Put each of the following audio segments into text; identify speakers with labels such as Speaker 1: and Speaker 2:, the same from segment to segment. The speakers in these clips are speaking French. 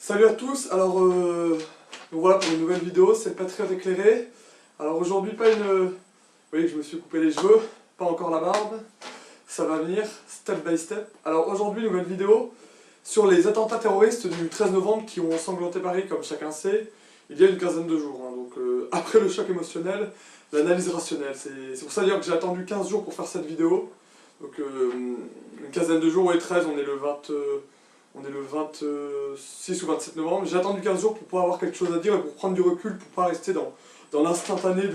Speaker 1: Salut à tous, alors donc voilà pour une nouvelle vidéo, c'est le Patriote éclairé. Alors aujourd'hui pas une... Vous voyez que je me suis coupé les cheveux, pas encore la barbe, ça va venir step by step. Alors aujourd'hui nouvelle vidéo sur les attentats terroristes du 13 novembre qui ont ensanglanté Paris comme chacun sait, il y a une quinzaine de jours. Donc après le choc émotionnel, l'analyse rationnelle. C'est pour ça dire que j'ai attendu 15 jours pour faire cette vidéo. Donc une quinzaine de jours, ouais 13, on est le 26 ou 27 novembre. J'ai attendu 15 jours pour pouvoir avoir quelque chose à dire et pour prendre du recul, pour pas rester dans l'instantanéité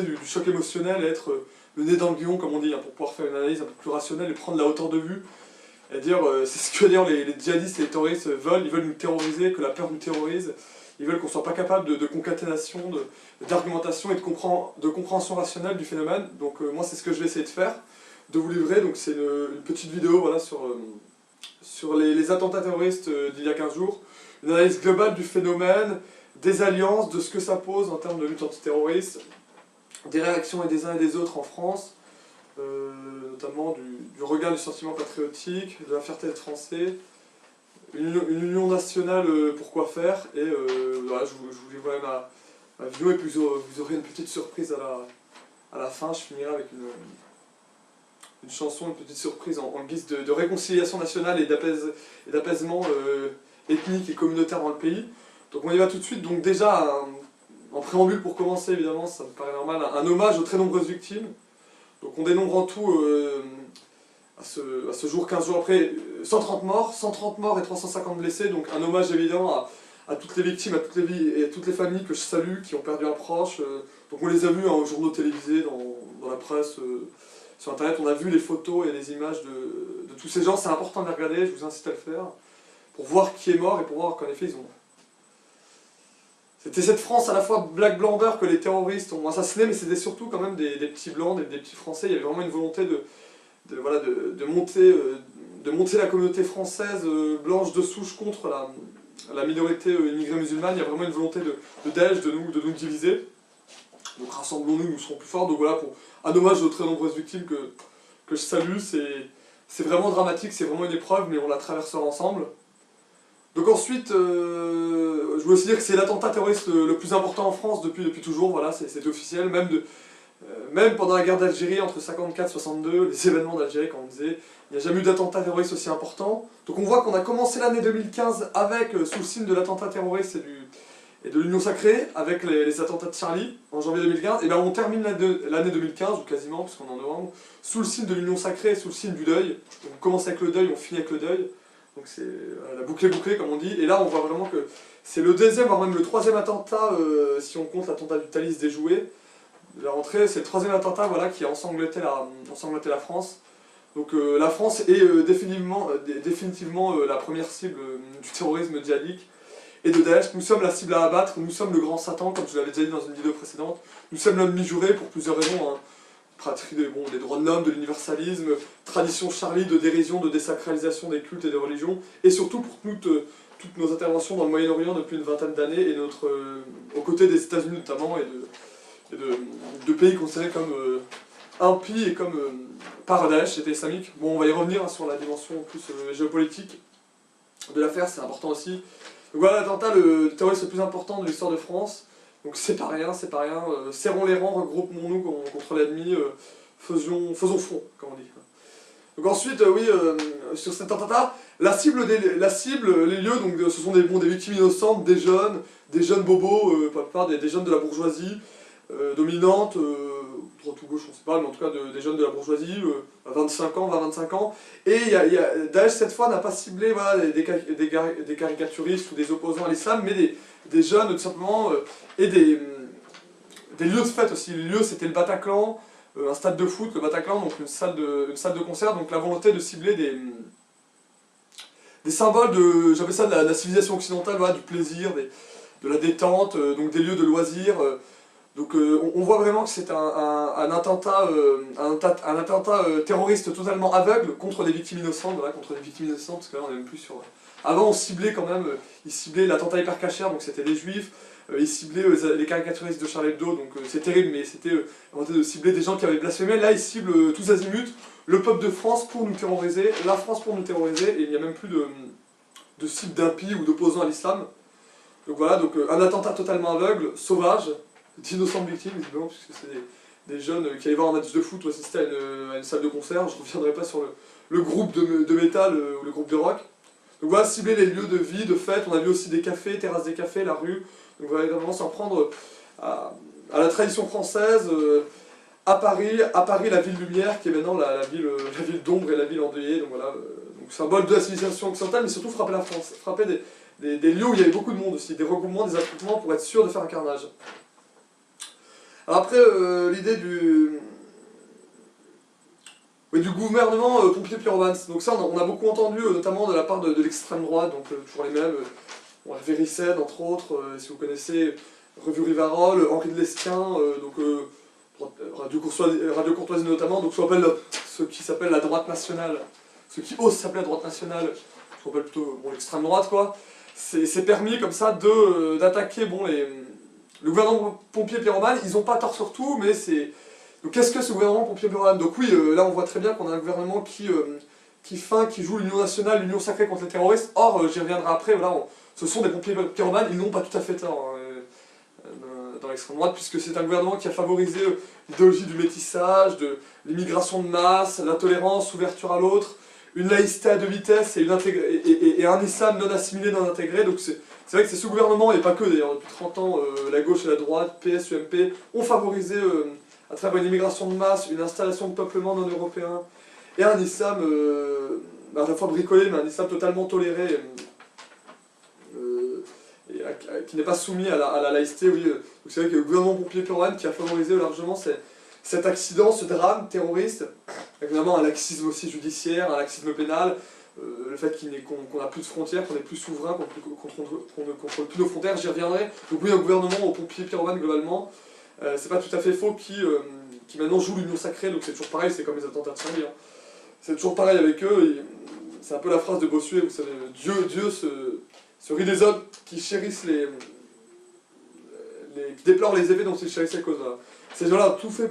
Speaker 1: du choc émotionnel et être le nez dans le guion, comme on dit, pour pouvoir faire une analyse un peu plus rationnelle et prendre la hauteur de vue. Et dire, c'est ce que d'ailleurs les djihadistes et les terroristes veulent, ils veulent nous terroriser, que la peur nous terrorise. Ils veulent qu'on soit pas capable de concaténation, d'argumentation et de compréhension rationnelle du phénomène. Donc moi c'est ce que je vais essayer de faire, de vous livrer. Donc c'est une petite vidéo voilà, sur les attentats terroristes d'il y a 15 jours, une analyse globale du phénomène, des alliances, de ce que ça pose en termes de lutte antiterroriste, des réactions et des uns et des autres en France, notamment du regard du sentiment patriotique, de la fierté d'être français, une union nationale pour quoi faire, et voilà, je vous livrerai ma vidéo, et puis vous aurez une petite surprise à la fin. Je finirai avec une chanson, une petite surprise en guise de réconciliation nationale et d'apaisement ethnique et communautaire dans le pays. Donc on y va tout de suite. Donc déjà, en préambule pour commencer, évidemment, ça me paraît normal, un hommage aux très nombreuses victimes. Donc on dénombre en tout, à ce jour, 15 jours après, 130 morts et 350 blessés. Donc un hommage évident à toutes les victimes, à toutes les familles que je salue, qui ont perdu un proche. Donc on les a vus aux journaux télévisés, dans la presse, sur internet, on a vu les photos et les images de tous ces gens. C'est important de les regarder, je vous incite à le faire, pour voir qui est mort et pour voir qu'en effet ils ont... C'était cette France à la fois black blamber que les terroristes ont assassiné, mais c'était surtout quand même des petits blancs, des petits français. Il y avait vraiment une volonté de monter la communauté française blanche de souche contre la minorité immigrée musulmane. Il y a vraiment une volonté de Daesh de nous diviser. Donc rassemblons-nous, nous serons plus forts. Donc voilà, pour un hommage aux très nombreuses victimes que je salue. C'est vraiment dramatique, c'est vraiment une épreuve, mais on la traversera ensemble. Donc ensuite, je voulais aussi dire que c'est l'attentat terroriste le plus important en France depuis toujours, voilà, c'est officiel, même pendant la guerre d'Algérie, entre 54 et 62, les événements d'Algérie, comme on disait, il n'y a jamais eu d'attentat terroriste aussi important. Donc on voit qu'on a commencé l'année 2015 avec, sous le signe de l'attentat terroriste et de l'Union Sacrée, avec les attentats de Charlie, en janvier 2015, et bien on termine l'année 2015, ou quasiment, puisqu'on est en novembre, sous le signe de l'Union Sacrée et sous le signe du deuil. Donc on commence avec le deuil, on finit avec le deuil. Donc c'est la boucle est bouclée comme on dit, et là on voit vraiment que c'est le deuxième, voire même le troisième attentat, si on compte l'attentat du Thalys déjoué. La rentrée, c'est le troisième attentat voilà, qui a ensanglanté la France. Donc la France est définitivement la première cible du terrorisme djihadique et de Daesh. Nous sommes la cible à abattre, nous sommes le grand Satan, comme je l'avais déjà dit dans une vidéo précédente. Nous sommes l'ennemi juré pour plusieurs raisons. Hein. Pratique des droits de l'homme, de l'universalisme, tradition Charlie de dérision, de désacralisation des cultes et des religions, et surtout pour toutes nos interventions dans le Moyen-Orient depuis une vingtaine d'années, et aux côtés des États-Unis notamment, et de pays considérés comme impies et comme par Daesh, État islamique. Bon, on va y revenir hein, sur la dimension plus géopolitique de l'affaire, c'est important aussi. Donc voilà l'attentat, le terroriste le plus important de l'histoire de France. Donc c'est pas rien, serrons les rangs, regroupons-nous contre l'ennemi, faisons front, comme on dit. Donc ensuite, oui, sur cet attentat, la cible, les lieux, donc ce sont des victimes innocentes, des jeunes bobos, pour la plupart des jeunes de la bourgeoisie dominante, droite ou gauche, on sait pas, mais en tout cas des jeunes de la bourgeoisie, à 25 ans, 20-25 ans. Et Daesh cette fois n'a pas ciblé voilà, des caricaturistes ou des opposants à l'islam, mais des jeunes tout simplement, et des lieux de fête aussi. Les lieux c'était le Bataclan, un stade de foot, le Bataclan, donc une salle de concert, donc la volonté de cibler des symboles j'appelle ça de la civilisation occidentale, voilà, du plaisir, de la détente, donc des lieux de loisirs. Donc on voit vraiment que c'est un attentat terroriste totalement aveugle contre des victimes innocentes, voilà, parce que là on n'est même plus sur... Avant on ciblait quand même, ils ciblaient l'attentat hypercacher, donc c'était les juifs, ils ciblaient les caricaturistes de Charlie Hebdo, donc c'est terrible, mais c'était de cibler des gens qui avaient blasphémé. Là ils ciblent tous azimuts, le peuple de France pour nous terroriser, la France pour nous terroriser, et il n'y a même plus de de cibles d'impies ou d'opposants à l'islam. Donc voilà, donc un attentat totalement aveugle, sauvage, d'innocentes victimes, évidemment, puisque c'est des jeunes qui allaient voir un match de foot ou assister à une salle de concert. Je ne reviendrai pas sur le groupe de métal ou le groupe de rock. Donc voilà, cibler les lieux de vie, de fête. On a vu aussi des cafés, terrasses des cafés, la rue. Donc voilà, vraiment s'en prendre à la tradition française. À Paris, la ville lumière, qui est maintenant la ville d'ombre et la ville endeuillée. Donc voilà, donc symbole de la civilisation occidentale, mais surtout frapper la France, frapper des lieux où il y avait beaucoup de monde aussi, des regroupements, des attroupements pour être sûr de faire un carnage. Alors après, l'idée du gouvernement pompier pyromane. Donc ça, on a beaucoup entendu, notamment de la part de l'extrême droite, donc toujours les mêmes, bon, Véricède entre autres, si vous connaissez, Revue Rivarol, Henri de Lesquin, Radio Courtoisie notamment, donc ce qui s'appelle la droite nationale, ceux qui osent s'appeler la droite nationale, ce qu'on appelle plutôt l'extrême droite quoi, c'est permis comme ça d'attaquer le gouvernement pompier pyromane. Ils n'ont pas tort sur tout, mais c'est... Donc qu'est-ce que ce gouvernement pompier pyromane? Donc oui, là on voit très bien qu'on a un gouvernement qui joue l'union nationale, l'union sacrée contre les terroristes. Or, j'y reviendrai après, voilà, ce sont des pompiers pyromanes, ils n'ont pas tout à fait tort dans l'extrême droite, puisque c'est un gouvernement qui a favorisé l'idéologie du métissage, de l'immigration de masse, la tolérance, l'ouverture à l'autre, une laïcité à deux vitesses et un islam non assimilé, non intégré. Donc c'est vrai que c'est ce gouvernement, et pas que d'ailleurs, depuis 30 ans, la gauche et la droite, PS, UMP, ont favorisé à travers une immigration de masse, une installation de peuplement non européen, et un islam à la fois bricolé, mais un islam totalement toléré, qui n'est pas soumis à la laïcité. Oui. Donc c'est vrai que le gouvernement pompier pyromane qui a favorisé largement cet accident, ce drame terroriste, avec évidemment un laxisme aussi judiciaire, un laxisme pénal, le fait qu'on n'a plus de frontières, qu'on n'est plus souverain, qu'on ne contrôle plus nos frontières, j'y reviendrai. Donc oui, un gouvernement aux pompiers pyromanes globalement, c'est pas tout à fait faux, qui maintenant joue l'union sacrée, donc c'est toujours pareil, c'est comme les attentats de Charlie. Hein. C'est toujours pareil avec eux, c'est un peu la phrase de Bossuet, vous savez, Dieu se rit des hommes qui chérissent qui déplorent les effets dont ils chérissent les causes. Voilà. Ces gens-là ont tout fait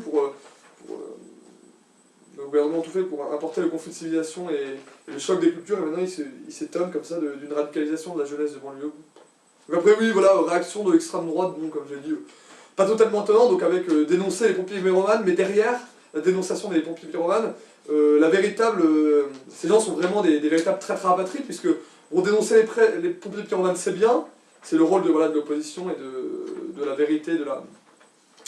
Speaker 1: le gouvernement a tout fait pour importer le conflit de civilisation et le choc des cultures, et maintenant il s'étonne comme ça d'une radicalisation de la jeunesse de banlieue. Donc après oui, voilà, réaction de l'extrême droite, bon, comme j'ai dit, pas totalement étonnant, donc avec dénoncer les pompiers pyromanes, mais derrière la dénonciation des pompiers pyromanes, ces gens sont vraiment des véritables traîtres à la patrie, puisque pour dénoncer les pompiers pyromanes c'est bien, c'est le rôle de l'opposition et de la vérité,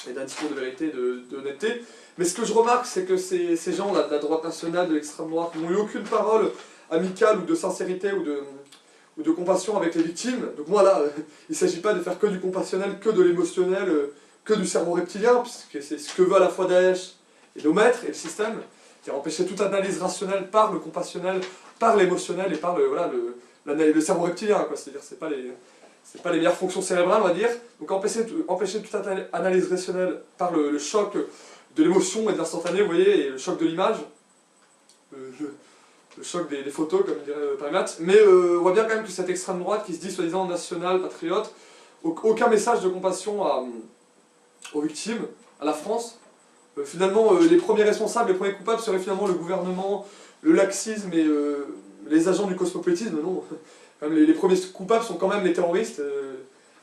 Speaker 1: et d'un discours de vérité, d'honnêteté. Mais ce que je remarque, c'est que ces gens de la droite nationale, de l'extrême droite, n'ont eu aucune parole amicale ou de sincérité ou de compassion avec les victimes. Donc moi là, il ne s'agit pas de faire que du compassionnel, que de l'émotionnel, que du cerveau reptilien, puisque c'est ce que veut à la fois Daesh et nos maîtres et le système, qui a empêché toute analyse rationnelle par le compassionnel, par l'émotionnel et par le cerveau reptilien. C'est-à-dire c'est pas les meilleures fonctions cérébrales, on va dire. Donc empêcher toute analyse rationnelle par le choc de l'émotion et de l'instantané, vous voyez, et le choc de l'image, le choc des photos, comme dirait Parimat. Mais on voit bien quand même que cette extrême droite qui se dit soi-disant nationale, patriote, aucun message de compassion aux victimes, à la France. Finalement, les premiers responsables, les premiers coupables seraient finalement le gouvernement, le laxisme et les agents du cosmopolitisme. Non, les premiers coupables sont quand même les terroristes.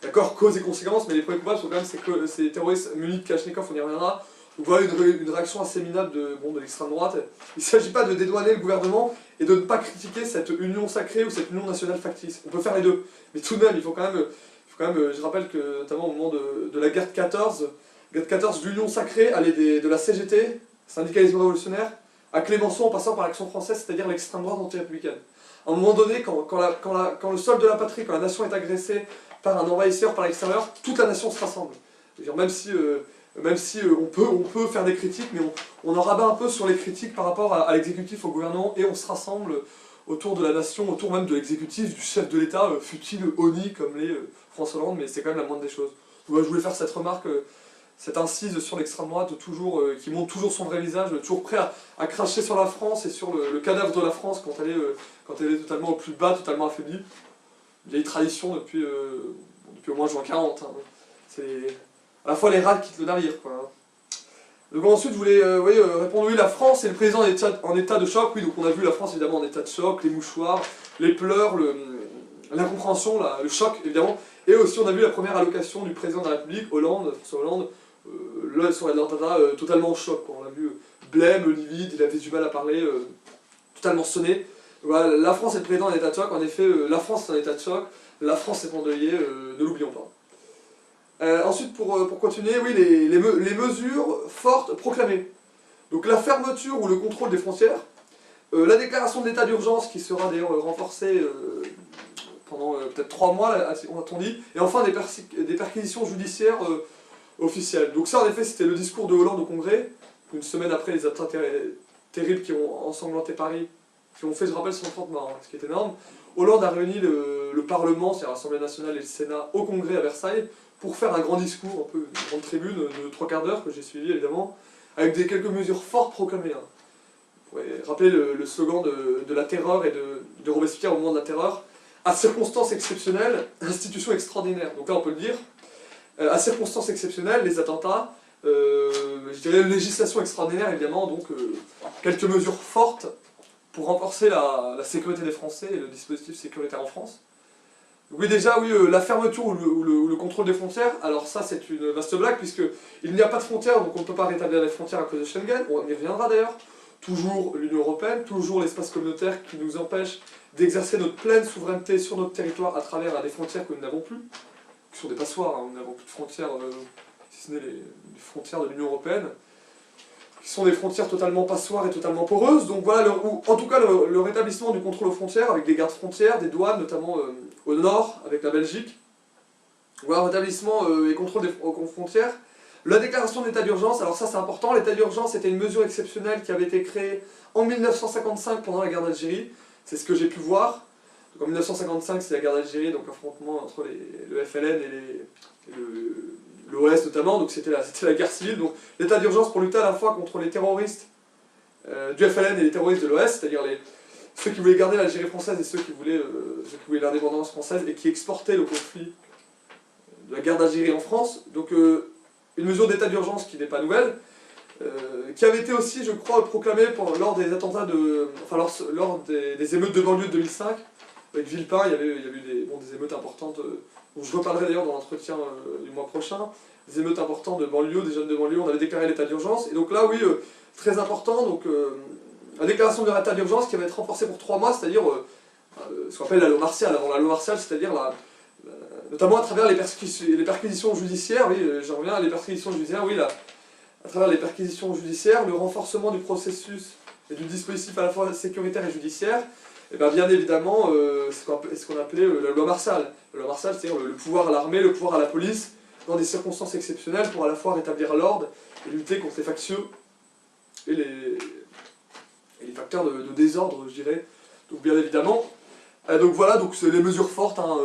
Speaker 1: D'accord, cause et conséquences, mais les premiers coupables sont quand même ces terroristes munis de Kalachnikov, on y reviendra. Donc voilà une réaction assez minable de l'extrême droite. Il ne s'agit pas de dédouaner le gouvernement et de ne pas critiquer cette union sacrée ou cette union nationale factice. On peut faire les deux. Mais tout de même, il faut quand même je rappelle que notamment au moment de la guerre de 14, l'union sacrée allait de la CGT, syndicalisme révolutionnaire, à Clémenceau en passant par l'Action française, c'est-à-dire l'extrême droite anti-républicaine. À un moment donné, quand le sol de la patrie, quand la nation est agressée par un envahisseur par l'extérieur, toute la nation se rassemble. Même si on peut faire des critiques, mais on en rabat un peu sur les critiques par rapport à l'exécutif, au gouvernement, et on se rassemble autour de la nation, autour même de l'exécutif, du chef de l'État, fut-il honni comme les François Hollande, mais c'est quand même la moindre des choses. Donc, je voulais faire cette remarque, cette incise sur l'extrême droite, qui montre toujours son vrai visage, toujours prêt à cracher sur la France et sur le cadavre de la France quand elle est totalement au plus bas, totalement affaiblie. Une vieille tradition depuis au moins juin 40. Hein. C'est à la fois les rats qui quittent le navire, quoi. Donc ensuite, je voulais répondre, oui, la France et le président en état de choc. Oui, donc on a vu la France évidemment en état de choc, les mouchoirs, les pleurs, l'incompréhension, le choc évidemment, et aussi on a vu la première allocation du président de la République, François Hollande, là sur l'attentat totalement en choc, quoi. On l'a vu blême, livide, il avait du mal à parler, totalement sonné. Voilà, la France est le président en état de choc, en effet la France est en état de choc, la France est endeuillée, ne l'oublions pas. Ensuite pour continuer, oui les mesures fortes proclamées. Donc la fermeture ou le contrôle des frontières, la déclaration d'état d'urgence qui sera d'ailleurs renforcée pendant peut-être 3 mois, a-t-on dit, et enfin des perquisitions judiciaires officielles. Donc ça en effet c'était le discours de Hollande au Congrès, une semaine après les attentats terribles qui ont ensanglanté Paris, qui ont fait, je rappelle, 130 morts, ce qui est énorme. Hollande a réuni le Parlement, c'est-à-dire l'Assemblée nationale et le Sénat, au Congrès à Versailles, pour faire un grand discours, un peu une grande tribune de 3 quarts d'heure que j'ai suivi évidemment, avec quelques mesures fortes proclamées. Vous pouvez rappeler le slogan de la terreur et de Robespierre au moment de la terreur. À circonstances exceptionnelles, institution extraordinaire. Donc là on peut le dire. À circonstances exceptionnelles, les attentats, je dirais législation extraordinaire évidemment, donc quelques mesures fortes pour renforcer la sécurité des Français et le dispositif sécuritaire en France. Oui déjà, oui, la fermeture ou le contrôle des frontières, alors ça c'est une vaste blague puisqu'il n'y a pas de frontières, donc on ne peut pas rétablir les frontières à cause de Schengen, on y reviendra d'ailleurs. Toujours l'Union Européenne, toujours l'espace communautaire qui nous empêche d'exercer notre pleine souveraineté sur notre territoire à travers des frontières que nous n'avons plus, qui sont des passoires, hein, nous n'avons plus de frontières, si ce n'est les frontières de l'Union Européenne, qui sont des frontières totalement passoires et totalement poreuses. Donc voilà, en tout cas le rétablissement du contrôle aux frontières, avec des gardes frontières, des douanes, notamment au nord, avec la Belgique. Voilà, rétablissement et contrôle aux frontières. La déclaration d'état d'urgence, alors ça c'est important, l'état d'urgence était une mesure exceptionnelle qui avait été créée en 1955 pendant la guerre d'Algérie, c'est ce que j'ai pu voir. Donc en 1955 c'est la guerre d'Algérie, donc affrontement entre le FLN et l'OS notamment, donc c'était la guerre civile. Donc l'état d'urgence pour lutter à la fois contre les terroristes du FLN et les terroristes de l'OS, c'est-à-dire ceux qui voulaient garder l'Algérie française et ceux qui voulaient l'indépendance française et qui exportaient le conflit de la guerre d'Algérie en France. Donc une mesure d'état d'urgence qui n'est pas nouvelle, qui avait été aussi, je crois, proclamée lors des attentats lors des émeutes de banlieue de 2005. Avec Villepin, il y a eu des émeutes importantes, dont je reparlerai d'ailleurs dans l'entretien du mois prochain, des émeutes importantes de banlieue, des jeunes de banlieue, on avait déclaré l'état d'urgence. Et donc là, oui, très important, donc la déclaration de l'état d'urgence qui va être renforcée pour 3 mois, c'est-à-dire ce qu'on appelle la loi martiale, avant la loi martiale, c'est-à-dire notamment à travers les perquisitions judiciaires, oui, j'en reviens à les perquisitions judiciaires, oui, à travers les perquisitions judiciaires, le renforcement du processus et du dispositif à la fois sécuritaire et judiciaire, et bien évidemment, ce qu'on appelait la loi martiale. La loi martiale, c'est-à-dire le pouvoir à l'armée, le pouvoir à la police, dans des circonstances exceptionnelles pour à la fois rétablir l'ordre et lutter contre les factieux et les facteurs de désordre, je dirais. Donc bien évidemment. Donc voilà, donc c'est les mesures fortes, hein,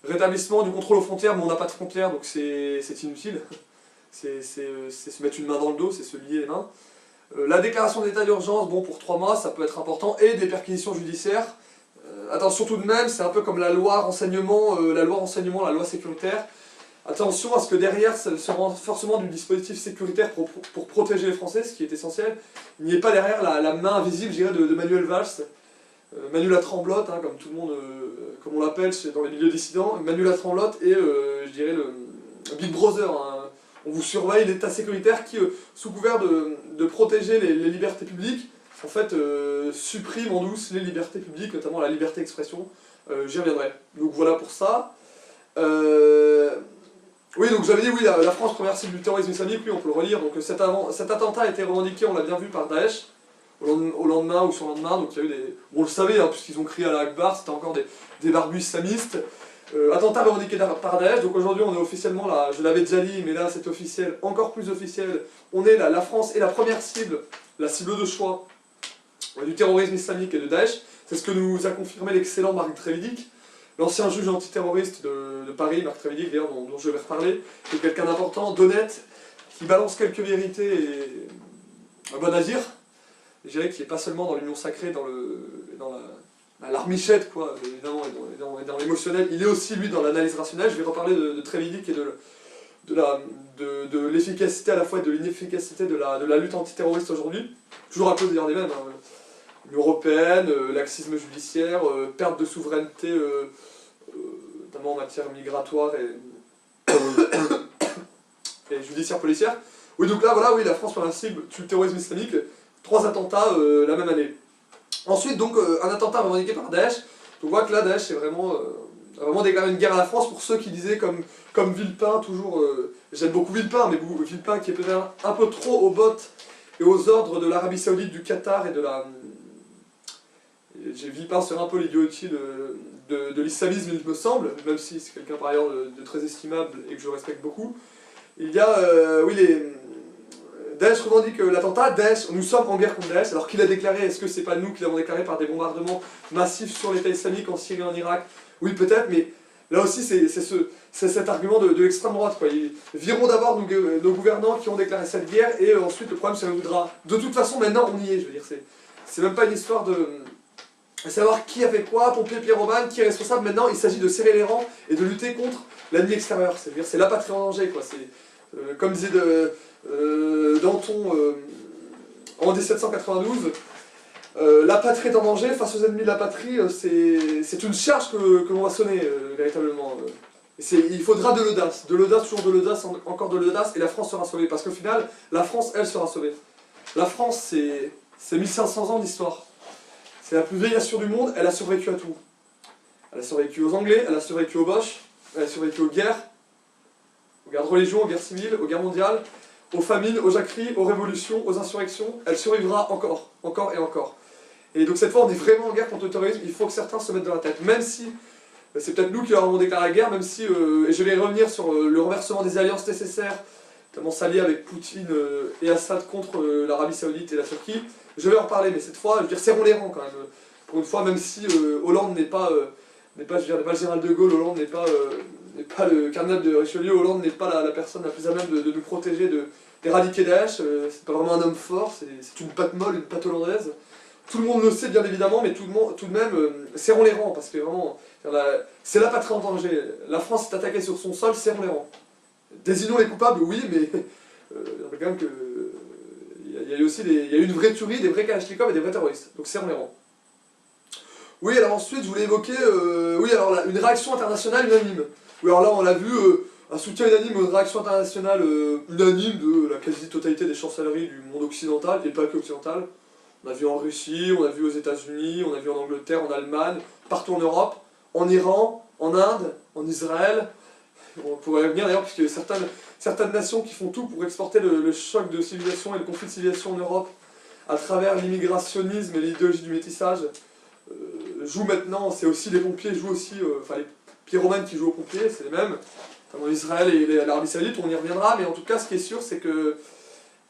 Speaker 1: rétablissement du contrôle aux frontières, mais on n'a pas de frontières, donc c'est inutile. C'est se mettre une main dans le dos, c'est se lier les mains. La déclaration d'état d'urgence, bon, pour 3 mois, ça peut être important, et des perquisitions judiciaires. Attention tout de même, c'est un peu comme la loi renseignement, la loi sécuritaire. Attention à ce que derrière, ce renforcement du dispositif sécuritaire pour protéger les Français, ce qui est essentiel, il n'y ait pas derrière la main invisible, je dirais, de Manuel Valls, Manu la Tremblote, hein, comme tout le monde, comme on l'appelle dans les milieux dissidents, Manu la Tremblote et, je dirais, le Big Brother, hein. On vous surveille, l'État sécuritaire qui, sous couvert de protéger les libertés publiques, en fait, supprime en douce les libertés publiques, notamment la liberté d'expression. J'y reviendrai. Donc voilà pour ça. Oui, donc j'avais dit, oui, la France, première cible du terrorisme islamique, oui, on peut le relire. Donc cet attentat a été revendiqué, on l'a bien vu, par Daesh, au lendemain ou sur le lendemain. Donc il y a eu des... Bon, on le savait, hein, puisqu'ils ont crié à la Akbar, c'était encore des barbus islamistes. Attentat revendiqué par Daesh, donc aujourd'hui on est officiellement là, je l'avais déjà dit, mais là c'est officiel, encore plus officiel, on est là, la France est la première cible, la cible de choix du terrorisme islamique et de Daesh. C'est ce que nous a confirmé l'excellent Marc Trévidic, l'ancien juge antiterroriste de Paris, Marc Trévidic d'ailleurs, dont je vais reparler, qui est quelqu'un d'important, d'honnête, qui balance quelques vérités et un bon à dire. Je dirais qu'il n'est pas seulement dans l'union sacrée, dans l'armichette, quoi, évidemment, et dans l'émotionnel, il est aussi, lui, dans l'analyse rationnelle. Je vais reparler de Trévidic et de l'efficacité à la fois et de l'inefficacité de la lutte antiterroriste aujourd'hui, toujours à cause d'ailleurs des mêmes, hein. L'Union européenne, laxisme judiciaire, perte de souveraineté notamment en matière migratoire et judiciaire policière. Oui, donc là, voilà, oui, la France par la cible tue le terrorisme islamique, 3 attentats la même année. Ensuite, donc, un attentat revendiqué par Daesh. Donc on voit que là, Daesh a vraiment déclaré une guerre à la France pour ceux qui disaient, comme Villepin, toujours, j'aime beaucoup Villepin, mais Villepin qui est peut-être un peu trop aux bottes et aux ordres de l'Arabie Saoudite, du Qatar et de la... Villepin serait un peu l'idiotie de l'islamisme, il me semble, même si c'est quelqu'un par ailleurs de très estimable et que je respecte beaucoup. Il y a, oui, Daesh revendique l'attentat, Daesh, nous sommes en guerre contre Daesh, alors qu'il a déclaré, est-ce que c'est pas nous qui l'avons déclaré par des bombardements massifs sur l'État islamique en Syrie et en Irak? Oui, peut-être, mais là aussi c'est cet argument de l'extrême droite, quoi. Virons d'abord nos gouvernants qui ont déclaré cette guerre, et ensuite le problème se résoudra. De toute façon, maintenant on y est, je veux dire, c'est même pas une histoire de savoir qui a fait quoi, pompier pyromane, qui est responsable. Maintenant il s'agit de serrer les rangs et de lutter contre l'ennemi extérieur, c'est-à-dire c'est la patrie en danger, quoi. Comme disait Danton en 1792, la patrie est en danger, face aux ennemis de la patrie, c'est une charge que l'on va sonner, véritablement. Il faudra de l'audace, toujours de l'audace, encore de l'audace, et la France sera sauvée. Parce qu'au final, la France, elle, sera sauvée. La France, c'est 1500 ans d'histoire. C'est la plus vieille nation du monde, elle a survécu à tout. Elle a survécu aux Anglais, elle a survécu aux Boches, elle a survécu aux guerres de religion, aux guerres civiles, aux guerres mondiales, aux famines, aux jacqueries, aux révolutions, aux insurrections. Elle survivra encore, encore et encore. Et donc cette fois, on est vraiment en guerre contre le terrorisme, il faut que certains se mettent dans la tête. Même si, c'est peut-être nous qui leur avons déclaré la guerre, même si, et je vais revenir sur le renversement des alliances nécessaires, notamment s'allier avec Poutine et Assad contre l'Arabie Saoudite et la Turquie, je vais en reparler, mais cette fois, je veux dire, serrons les rangs quand même. Pour une fois, même si Hollande n'est pas le général de Gaulle, Hollande n'est pas le cardinal de Richelieu, Hollande n'est pas la personne la plus à même de nous protéger d'éradiquer Daesh, c'est pas vraiment un homme fort, c'est une patte molle, une patte hollandaise. Tout le monde le sait bien évidemment, mais tout de même, serrons les rangs, parce que vraiment, c'est la patrie en danger. La France s'est attaquée sur son sol, serrons les rangs. Désignons les coupables, oui, mais il y a quand même que... Il y a eu une vraie tuerie, des vrais kalachnikovs et des vrais terroristes, donc serrons les rangs. Oui, alors ensuite, je voulais évoquer oui, alors une réaction internationale unanime. Oui, alors là, on l'a vu, un soutien unanime, une réaction internationale unanime de la quasi-totalité des chancelleries du monde occidental, et pas que occidental. On a vu en Russie, on a vu aux États-Unis, on a vu en Angleterre, en Allemagne, partout en Europe, en Iran, en Inde, en Israël. On pourrait revenir d'ailleurs, puisque certaines nations qui font tout pour exporter le choc de civilisation et le conflit de civilisation en Europe à travers l'immigrationnisme et l'idéologie du métissage jouent maintenant, c'est aussi les pompiers jouent aussi, enfin les pyromanes qui jouent aux pompiers, c'est les mêmes, notamment Israël et l'Arabie Saoudite, on y reviendra, mais en tout cas ce qui est sûr c'est que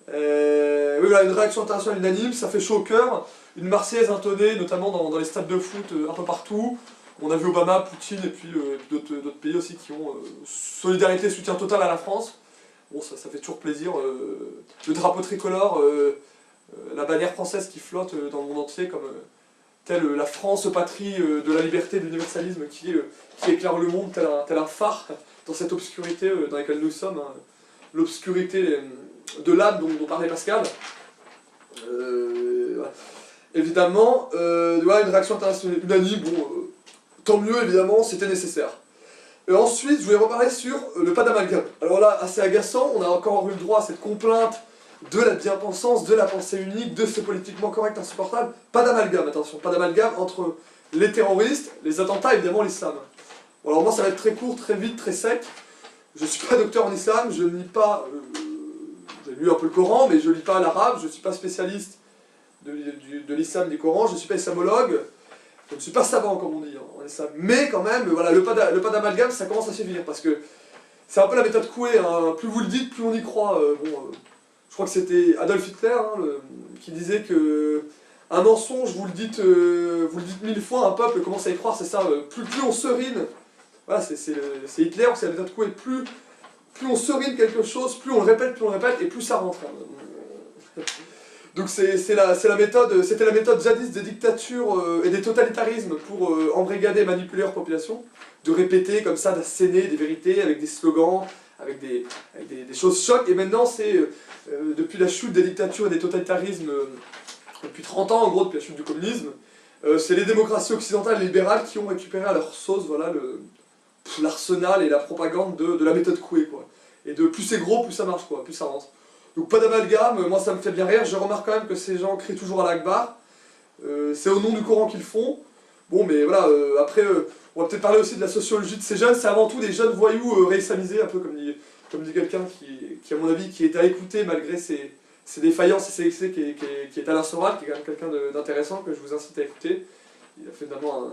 Speaker 1: oui, voilà, une réaction internationale unanime, ça fait chaud au cœur, une Marseillaise intonnée, notamment dans les stades de foot un peu partout. On a vu Obama, Poutine et puis d'autres pays aussi qui ont solidarité et soutien total à la France. Bon, ça fait toujours plaisir. Le drapeau tricolore, la bannière française qui flotte dans le monde entier comme telle la France, patrie de la liberté et de l'universalisme qui éclaire le monde, tel un phare dans cette obscurité dans laquelle nous sommes. Hein. L'obscurité de l'âme dont parlait Pascal. Voilà. Évidemment, voilà, une réaction internationale unanime, bon, tant mieux évidemment, c'était nécessaire. Et ensuite, je voulais reparler sur le pas d'amalgame. Alors là, assez agaçant, on a encore eu le droit à cette complainte de la bien-pensance, de la pensée unique, de ce politiquement correct insupportable. Pas d'amalgame, attention, pas d'amalgame entre les terroristes, les attentats et évidemment l'islam. Bon, alors moi ça va être très court, très vite, très sec. Je suis pas docteur en islam, je ne lis pas... j'ai lu un peu le Coran, mais je ne lis pas l'arabe, je ne suis pas spécialiste de l'islam du Coran, je ne suis pas islamologue, je ne suis pas savant comme on dit en islam. Mais quand même, voilà, le pas d'amalgame, ça commence à suffire, parce que c'est un peu la méthode Coué, hein. Plus vous le dites, plus on y croit. Je crois que c'était Adolf Hitler hein, qui disait que un mensonge, vous le dites 1000 fois, un peuple commence à y croire, c'est ça, plus on serine, voilà, c'est Hitler, c'est la méthode Coué, plus on serine quelque chose, plus on le répète, et plus ça rentre. Hein. Donc c'était la méthode jadis des dictatures et des totalitarismes pour embrigader et manipuler leur population, de répéter comme ça, d'asséner des vérités avec des slogans, avec des choses chocs, et maintenant c'est, depuis la chute des dictatures et des totalitarismes, depuis 30 ans en gros, depuis la chute du communisme, c'est les démocraties occidentales et libérales qui ont récupéré à leur sauce, voilà, l'arsenal et la propagande de la méthode Coué, quoi. Et de plus c'est gros, plus ça marche, quoi, plus ça rentre. Donc pas d'amalgame, moi ça me fait bien rire, je remarque quand même que ces gens crient toujours à l'Akbar, c'est au nom du Coran qu'ils le font. Bon mais voilà, après on va peut-être parler aussi de la sociologie de ces jeunes, c'est avant tout des jeunes voyous réislamisés, un peu comme dit quelqu'un qui à mon avis qui est à écouter malgré ses défaillances et ses excès, qui est Alain Soral, qui est quand même quelqu'un d'intéressant que je vous incite à écouter. Il a fait finalement